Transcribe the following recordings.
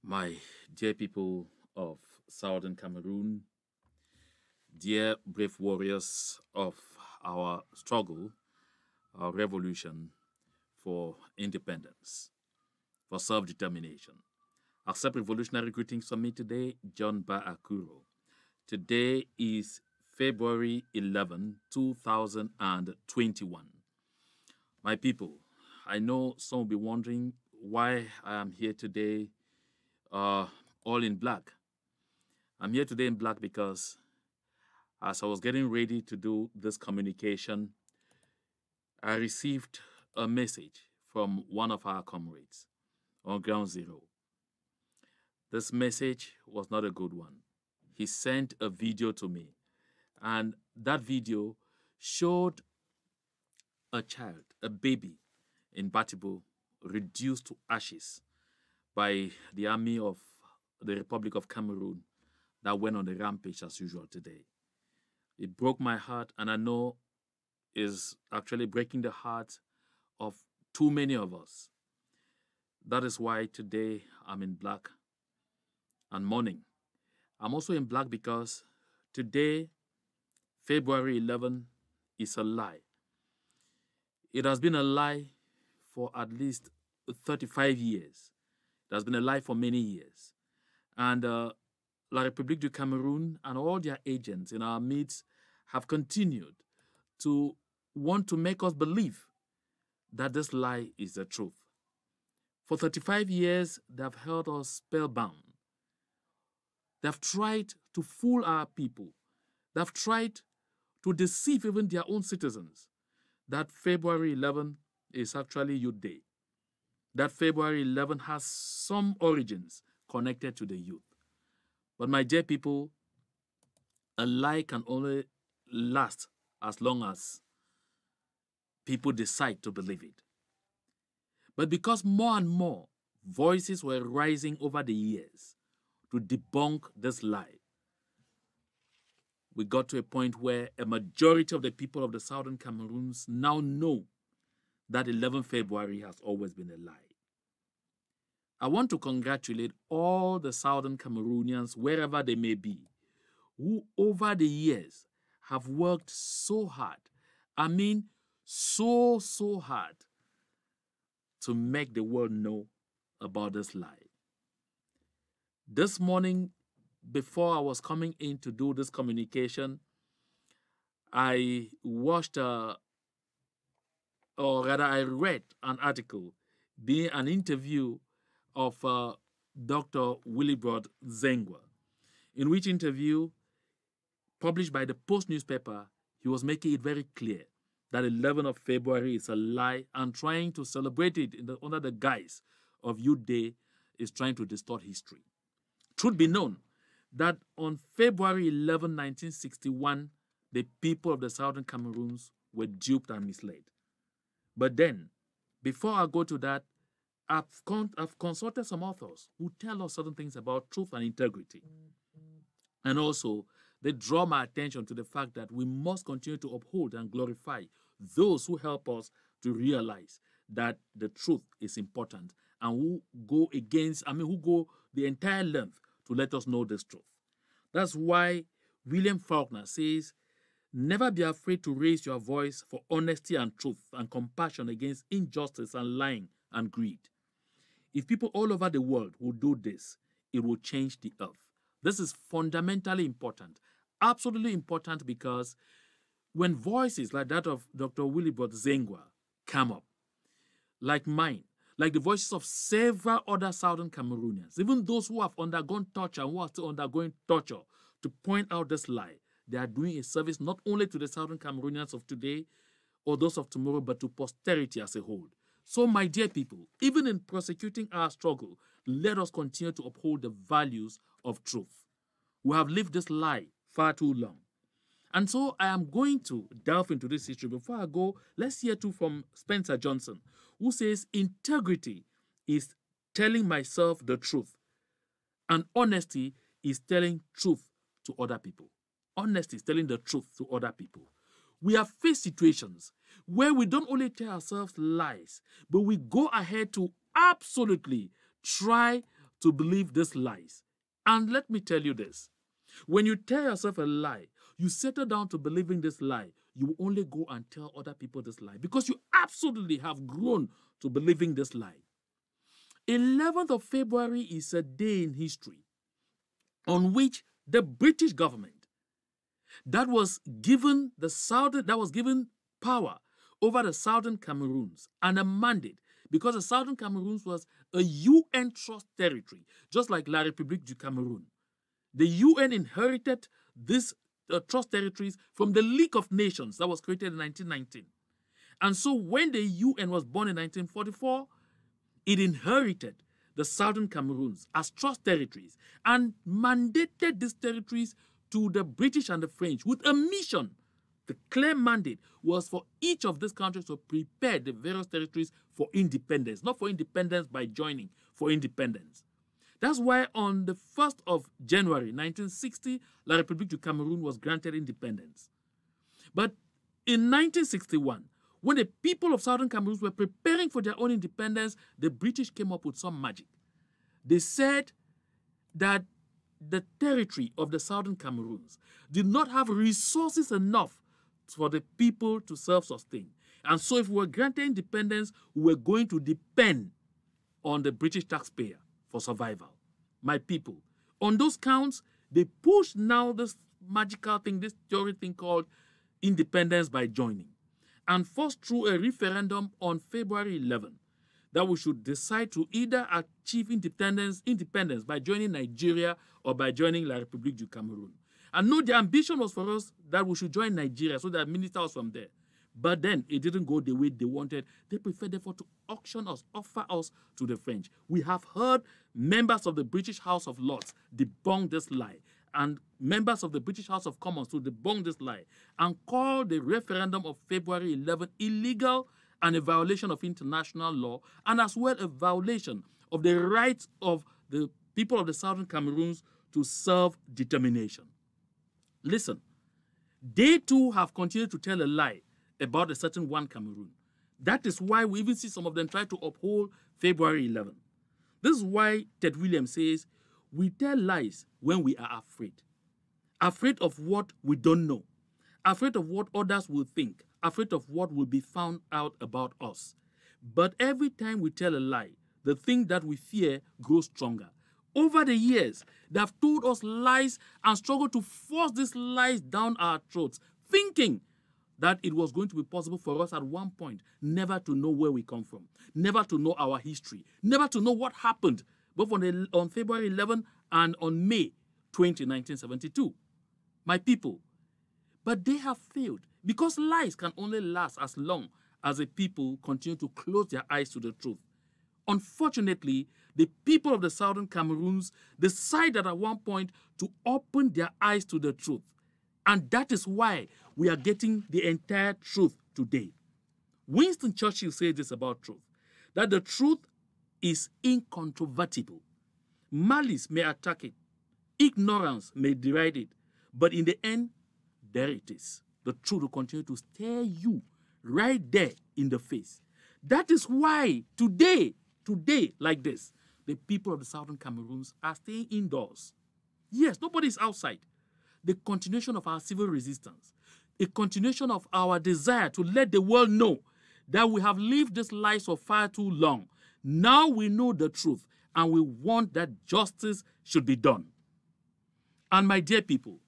My dear people of Southern Cameroon, dear brave warriors of our struggle, our revolution for independence, for self-determination. Accept revolutionary greetings from me today, John Ba Akuro. Today is February 11, 2021. My people, I know some will be wondering why I am here today all in black. I'm here today in black because as I was getting ready to do this communication, I received a message from one of our comrades on Ground Zero. This message was not a good one. He sent a video to me, and that video showed a child, a baby in Batibo, reduced to ashes by the army of the Republic of Cameroon that went on a rampage as usual today. It broke my heart, and I know is actually breaking the heart of too many of us. That is why today I'm in black and mourning. I'm also in black because today, February 11, is a lie. It has been a lie for at least 35 years. It has been a lie for many years. And La République du Cameroon and all their agents in our midst have continued to want to make us believe that this lie is the truth. For 35 years, they have held us spellbound. They have tried to fool our people. They have tried to deceive even their own citizens that February 11 is actually Youth Day. That February 11 has some origins connected to the youth. But my dear people, a lie can only last as long as people decide to believe it. But because more and more voices were rising over the years to debunk this lie, we got to a point where a majority of the people of the Southern Cameroons now know that 11 February has always been a lie. I want to congratulate all the Southern Cameroonians, wherever they may be, who over the years have worked so hard. I mean, so hard to make the world know about this lie. This morning, before I was coming in to do this communication, I watched, or rather I read an article, being an interview of Dr. Willibrod Zengwa, in which interview, published by the Post newspaper, he was making it very clear that 11th of February is a lie, and trying to celebrate it under the guise of Youth Day is trying to distort history. Truth be known that on February 11, 1961, the people of the Southern Cameroons were duped and misled. But then, before I go to that, I've consulted some authors who tell us certain things about truth and integrity. And also, they draw my attention to the fact that we must continue to uphold and glorify those who help us to realize that the truth is important and who go who go the entire length to let us know this truth. That's why William Faulkner says, never be afraid to raise your voice for honesty and truth and compassion against injustice and lying and greed. If people all over the world will do this, it will change the earth. This is fundamentally important, absolutely important, because when voices like that of Dr. Willibrod Zengwa come up, like mine, like the voices of several other Southern Cameroonians, even those who have undergone torture and who are still undergoing torture, to point out this lie, they are doing a service not only to the Southern Cameroonians of today or those of tomorrow, but to posterity as a whole. So, my dear people, even in prosecuting our struggle, let us continue to uphold the values of truth. We have lived this lie far too long. And so I am going to delve into this history. Before I go, let's hear too from Spencer Johnson, who says integrity is telling myself the truth, and honesty is telling truth to other people. Honesty is telling the truth to other people. We have faced situations where we don't only tell ourselves lies, but we go ahead to absolutely try to believe these lies. And let me tell you this. When you tell yourself a lie, you settle down to believing this lie, you will only go and tell other people this lie because you absolutely have grown to believing this lie. 11th of February is a day in history on which the British government that was given power over the Southern Cameroons and a mandate, because the Southern Cameroons was a UN trust territory, just like La République du Cameroun. The UN inherited these trust territories from the League of Nations that was created in 1919. And so when the UN was born in 1944, it inherited the Southern Cameroons as trust territories and mandated these territories to the British and the French with a mission. The clear mandate was for each of these countries to prepare the various territories for independence, not for independence by joining, for independence. That's why on the 1st of January 1960, La République du Cameroun was granted independence. But in 1961, when the people of Southern Cameroon were preparing for their own independence, the British came up with some magic. They said that the territory of the Southern Cameroons did not have resources enough for the people to self-sustain. And so if we were granted independence, we were going to depend on the British taxpayer for survival. My people, on those counts, they pushed now this magical thing, this theory thing called independence by joining, and forced through a referendum on February 11 that we should decide to either achieve independence by joining Nigeria or by joining La République du Cameroun. And no, the ambition was for us that we should join Nigeria so that minister was from there. But then it didn't go the way they wanted. They preferred, therefore, to auction us, offer us to the French. We have heard members of the British House of Lords debunk this lie, and members of the British House of Commons to debunk this lie and call the referendum of February 11 illegal and a violation of international law, and as well a violation of the rights of the people of the Southern Cameroons to self-determination. Listen, they too have continued to tell a lie about a certain one Cameroon. That is why we even see some of them try to uphold February 11. This is why Ted Williams says, we tell lies when we are afraid. Afraid of what we don't know. Afraid of what others will think. Afraid of what will be found out about us. But every time we tell a lie, the thing that we fear grows stronger. Over the years, they have told us lies and struggled to force these lies down our throats, thinking that it was going to be possible for us at one point never to know where we come from, never to know our history, never to know what happened, both on February 11 and on May 20, 1972. My people, but they have failed because lies can only last as long as the people continue to close their eyes to the truth. Unfortunately, the people of the Southern Cameroons decided at one point to open their eyes to the truth. And that is why we are getting the entire truth today. Winston Churchill said this about truth, that the truth is incontrovertible. Malice may attack it, ignorance may deride it, but in the end, there it is. The truth will continue to stare you right there in the face. That is why today, like this, the people of the Southern Cameroons are staying indoors. Yes, nobody is outside. The continuation of our civil resistance, a continuation of our desire to let the world know that we have lived this life for far too long. Now we know the truth, and we want that justice should be done. And my dear people,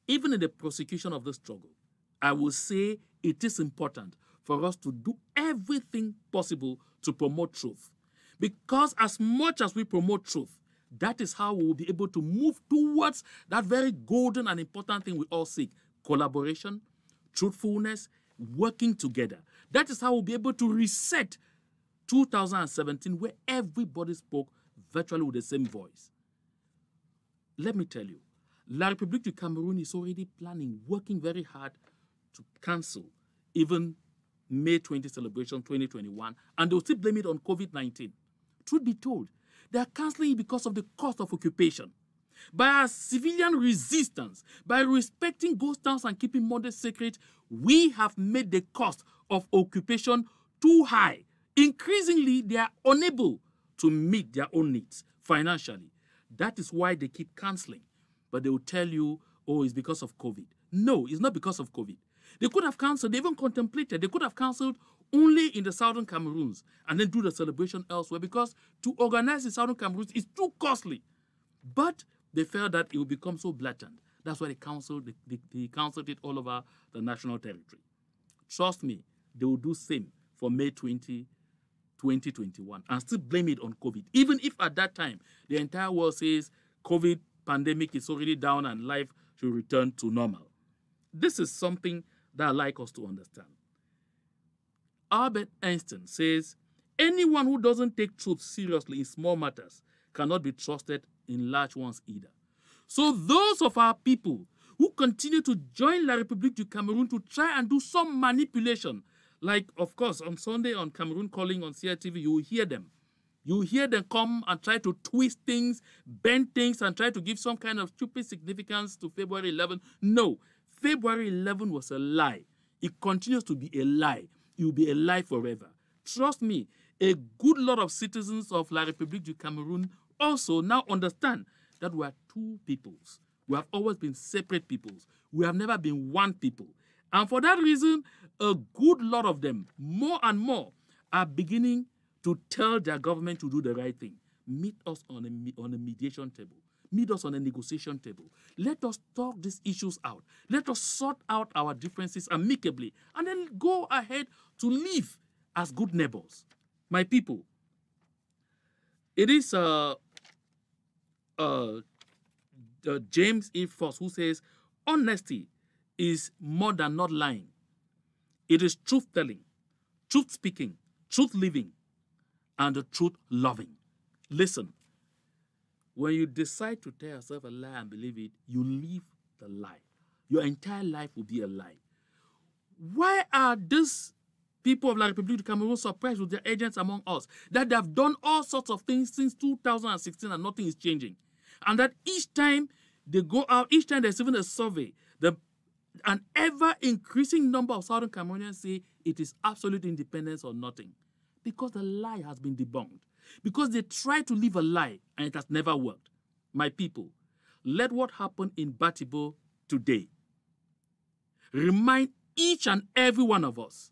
even in the prosecution of the struggle, I will say it is important for us to do everything possible to promote truth. Because as much as we promote truth, that is how we will be able to move towards that very golden and important thing we all seek: collaboration, truthfulness, working together. That is how we'll be able to reset 2017, where everybody spoke virtually with the same voice. Let me tell you, La République du Cameroun is already planning, working very hard to cancel even May 20 celebration 2021, and they'll still blame it on COVID-19. Truth be told, they are canceling it because of the cost of occupation. By our civilian resistance, by respecting ghost towns and keeping murders sacred, we have made the cost of occupation too high. Increasingly, they are unable to meet their own needs financially. That is why they keep canceling. But they will tell you, oh, it's because of COVID. No, it's not because of COVID. They could have canceled, they even contemplated, they could have canceled only in the southern Cameroons and then do the celebration elsewhere, because to organize the southern Cameroons is too costly. But they felt that it would become so blatant. That's why they canceled it all over the national territory. Trust me, they will do same for May 2021 and still blame it on COVID. Even if at that time the entire world says COVID pandemic is already down and life should return to normal. This is something that I'd like us to understand. Albert Einstein says, anyone who doesn't take truth seriously in small matters cannot be trusted in large ones either. So those of our people who continue to join La République du Cameroun to try and do some manipulation, like, of course, on Sunday on Cameroon Calling on CRTV, you will hear them. You will hear them come and try to twist things, bend things, and try to give some kind of stupid significance to February 11. No, February 11 was a lie. It continues to be a lie. It will be a lie forever. Trust me, a good lot of citizens of La République du Cameroun also now understand that we are two peoples. We have always been separate peoples. We have never been one people. And for that reason, a good lot of them, more and more, are beginning to tell their government to do the right thing. Meet us on a mediation table. Meet us on a negotiation table. Let us talk these issues out. Let us sort out our differences amicably and then go ahead to live as good neighbors. My people, it is James E. Frost who says, honesty is more than not lying. It is truth-telling, truth-speaking, truth-living, and the truth-loving. Listen, when you decide to tell yourself a lie and believe it, you live the lie. Your entire life will be a lie. Why are these people of La République du Cameroun surprised with their agents among us, that they have done all sorts of things since 2016 and nothing is changing? And that each time they go out, each time there's even a survey, an ever-increasing number of Southern Cameroonians say it is absolute independence or nothing. Because the lie has been debunked. Because they try to live a lie and it has never worked. My people, let what happened in Batibo today remind each and every one of us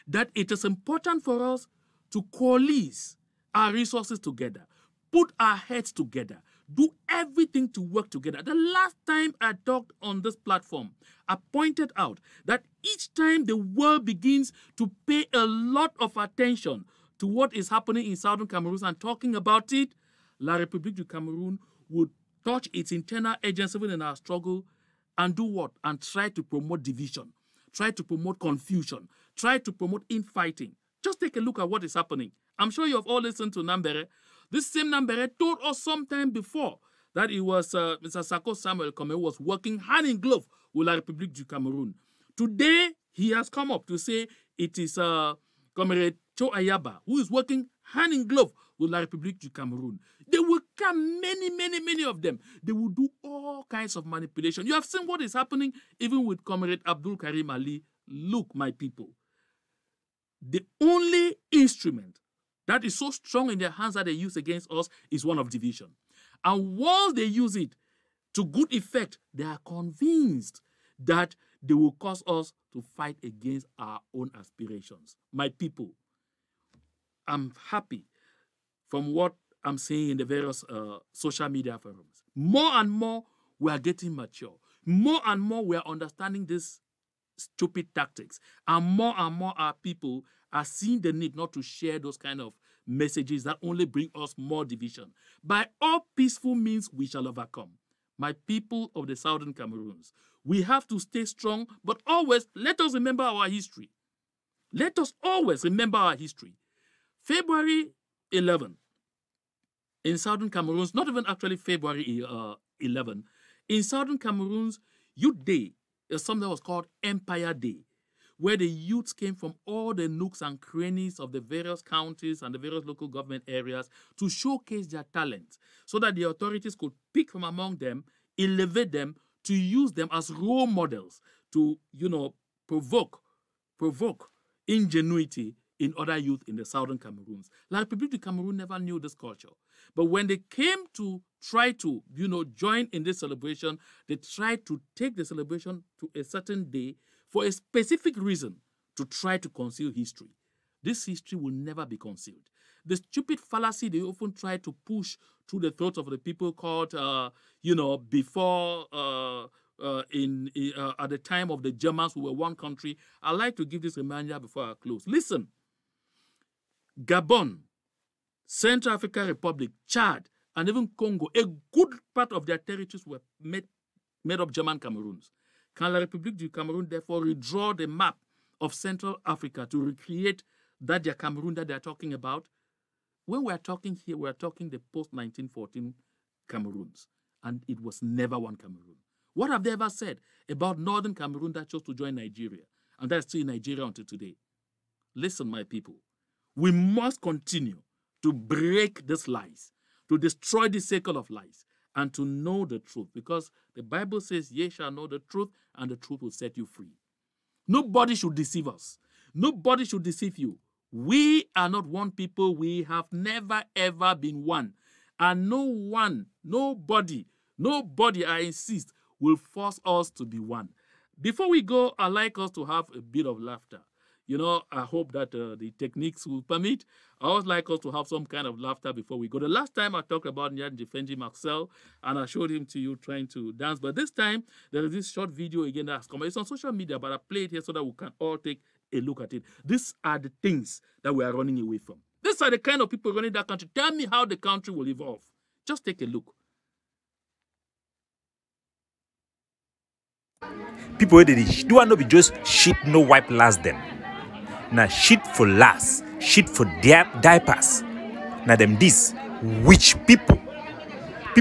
that it is important for us to coalesce our resources together, put our heads together, do everything to work together. The last time I talked on this platform, I pointed out that each time the world begins to pay a lot of attention to what is happening in Southern Cameroon and talking about it, La République du Cameroun would touch its internal agents even in our struggle and do what? And try to promote division, try to promote confusion, try to promote infighting. Just take a look at what is happening. I'm sure you have all listened to Nambere. This same Nambere told us sometime before that it was Mr. Sako Samuel Kome who was working hand in glove with La République du Cameroun. Today, he has come up to say it is Comrade Cho Ayaba who is working hand in glove with La République du Cameroun. They will come, many of them. They will do all kinds of manipulation. You have seen what is happening even with Comrade Abdul Karim Ali. Look, my people, the only instrument that is so strong in their hands that they use against us is one of division. And once they use it to good effect, they are convinced that they will cause us to fight against our own aspirations. My people, I'm happy from what I'm seeing in the various social media forums. More and more, we are getting mature. More and more, we are understanding these stupid tactics. And more our people are seeing the need not to share those kind of messages that only bring us more division. By all peaceful means, we shall overcome. My people of the Southern Cameroons, we have to stay strong, but always let us remember our history. Let us always remember our history. February 11, in Southern Cameroons, not even actually February 11, in Southern Cameroons, Youth Day is something that was called Empire Day, where the youths came from all the nooks and crannies of the various counties and the various local government areas to showcase their talents so that the authorities could pick from among them, elevate them, to use them as role models to, provoke ingenuity in other youth in the southern Cameroons. La République du Cameroon never knew this culture. But when they came to try to, join in this celebration, they tried to take the celebration to a certain day for a specific reason, to try to conceal history. This history will never be concealed. The stupid fallacy they often try to push through the throats of the people called, before, at the time of the Germans who were one country. I'd like to give this reminder before I close. Listen, Gabon, Central African Republic, Chad, and even Congo, a good part of their territories were made of German Cameroons. Can La République du Cameroon therefore redraw the map of Central Africa to recreate that their Cameroon that they're talking about? When we're talking here, we're talking the post-1914 Cameroons, and it was never one Cameroon. What have they ever said about Northern Cameroon that chose to join Nigeria, and that's still in Nigeria until today? Listen, my people, we must continue to break these lies, to destroy the cycle of lies, and to know the truth, because the Bible says, ye shall know the truth, and the truth will set you free. Nobody should deceive us. Nobody should deceive you. We are not one people. We have never, ever been one. And no one, nobody, I insist, will force us to be one. Before we go, I'd like us to have a bit of laughter. I hope that the techniques will permit. I would like us to have some kind of laughter before we go. The last time I talked about Nyan Defendi Marcel, and I showed him to you trying to dance. But this time, there is this short video again that's come. It's on social media, but I play it here so that we can all take a look at it. These are the things that we are running away from. These are the kind of people running that country. Tell me how the country will evolve. Just take a look. People where they do not be just shit no wipe last them. Now shit for last, shit for diapers. Now them this which people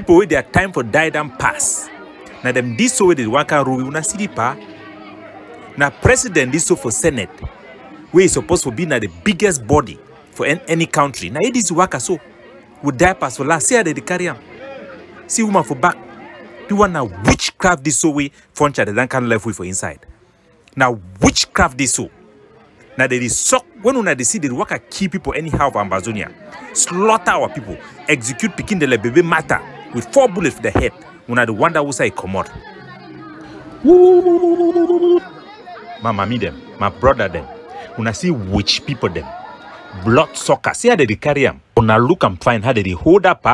where their time for die them pass. Now them this so where they waka rule una city pa. Now president this so for Senate, where is supposed to be now the biggest body for any country. Now it is waka so with diapers for last. See how they carry them. See woman for back. The one now witchcraft this so way furniture they don't can left with for inside. Now witchcraft this so. Now there is suck when una they see they work at key people anyhow of Amazonia, slaughter our people, execute picking the baby matter with 4 bullets for the head. Una the wonder who say come out. My mommy them, my brother them. Una see witch people them, blood sucker. See how they carry them. Una look and find how they hold up